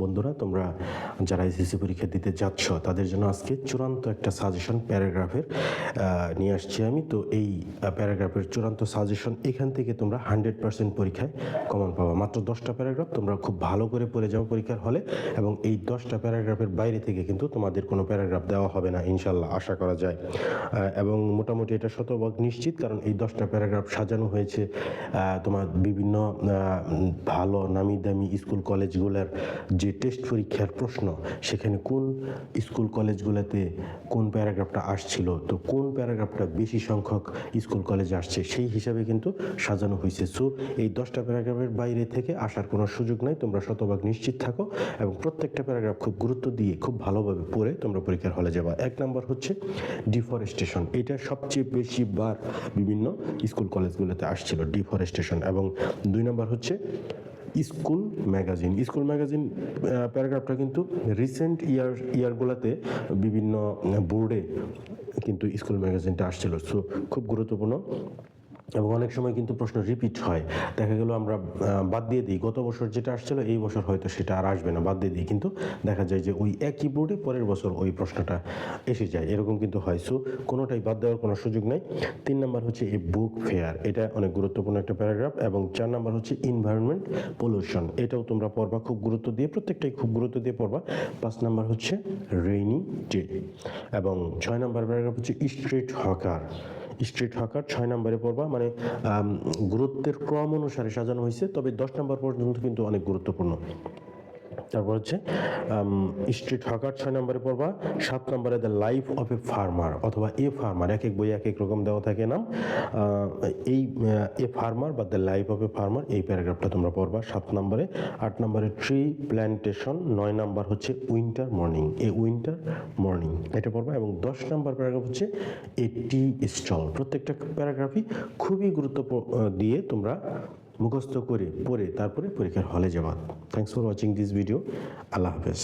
বন্ধুরা, তোমরা যারা এসএসসি পরীক্ষা দিতে যাচ্ছ তাদের জন্য আজকে চূড়ান্ত একটা সাজেশন প্যারাগ্রাফের নিয়ে আসছি আমি। তো এই প্যারাগ্রাফের চূড়ান্ত সাজেশন এখান থেকে তোমরা 100% পরীক্ষায় কমন পাবা। মাত্র 10টা প্যারাগ্রাফ, তোমরা খুব ভালো করে পড়ে যাও পরীক্ষার হলে, এবং এই 10টা প্যারাগ্রাফের বাইরে থেকে কিন্তু তোমাদের কোনো প্যারাগ্রাফ দেওয়া হবে না ইনশাল্লাহ, আশা করা যায়। এবং মোটামুটি এটা শতভাগ নিশ্চিত, কারণ এই 10টা প্যারাগ্রাফ সাজানো হয়েছে তোমার বিভিন্ন ভালো নামি দামি স্কুল কলেজগুলোর যে টেস্ট পরীক্ষার প্রশ্ন, সেখানে কোন স্কুল কলেজগুলোতে কোন প্যারাগ্রাফটা আসছিল, তো কোন প্যারাগ্রাফটা বেশি সংখ্যক স্কুল কলেজে আসছে সেই হিসাবে কিন্তু সাজানো হয়েছে। সো এই 10টা প্যারাগ্রাফের বাইরে থেকে আসার কোনো সুযোগ নাই, তোমরা শতভাগ নিশ্চিত থাকো এবং প্রত্যেকটা প্যারাগ্রাফ খুব গুরুত্ব দিয়ে খুব ভালোভাবে পড়ে তোমরা পরীক্ষার হলে যাবা। 1 নম্বর হচ্ছে ডিফরেস্টেশন। এটা সবচেয়ে বেশি বার বিভিন্ন স্কুল কলেজগুলোতে আসছিল, ডিফরেস্টেশন। এবং 2 নম্বর হচ্ছে স্কুল ম্যাগাজিন। স্কুল ম্যাগাজিন প্যারাগ্রাফটা কিন্তু রিসেন্ট ইয়ারগুলোতে বিভিন্ন বোর্ডে কিন্তু স্কুল ম্যাগাজিনটা আসছিল। সো খুব গুরুত্বপূর্ণ, এবং অনেক সময় কিন্তু প্রশ্ন রিপিট হয়। দেখা গেল আমরা বাদ দিয়ে দিই, গত বছর যেটা আসছিল এই বছর হয়তো সেটা আর আসবে না, বাদ দিয়ে দিই, কিন্তু দেখা যায় যে ওই একই বোর্ডে পরের বছর ওই প্রশ্নটা এসে যায়, এরকম কিন্তু হয়। সো কোনোটাই বাদ দেওয়ার কোনো সুযোগ নেই। 3 নম্বর হচ্ছে এই বুক ফেয়ার, এটা অনেক গুরুত্বপূর্ণ একটা প্যারাগ্রাফ। এবং 4 নম্বর হচ্ছে ইনভায়রনমেন্ট পলিউশন, এটাও তোমরা পড়বা খুব গুরুত্ব দিয়ে, প্রত্যেকটাই খুব গুরুত্ব দিয়ে পড়বা। 5 নম্বর হচ্ছে রেইনি ডে। এবং 6 নম্বর প্যারাগ্রাফ হচ্ছে স্ট্রিট হকার। স্ট্রিট হকার 6 নম্বরে পড়বা, মানে গুরুত্বের ক্রম অনুসারে সাজানো হয়েছে, তবে 10 নম্বর পর্যন্ত কিন্তু অনেক গুরুত্বপূর্ণ। তারপর হচ্ছে স্ট্রিট হকার 6 নম্বরে পড়বা। 7 নম্বরে the life of a farmer অথবা এ ফার্মার, এক এক বই এক এক রকম দেওয়া থাকে নাম। এই এ ফার্মার বা the life of a farmer, এই প্যারাগ্রাফটা তোমরা পড়বা 7 নম্বরে। 8 নম্বরে ট্রি প্ল্যান্টেশন। 9 নম্বর হচ্ছে winter morning, a winter morning, এটা পড়বা। এবং 10 নম্বর প্যারাগ্রাফ হচ্ছে এ টি স্টল। প্রত্যেকটা প্যারাগ্রাফই খুবই গুরুত্ব দিয়ে তোমরা মুখস্থ করে পড়ে তারপরে পরীক্ষার হলে যাবা। Thanks for watching this video. Allah হাফেজ।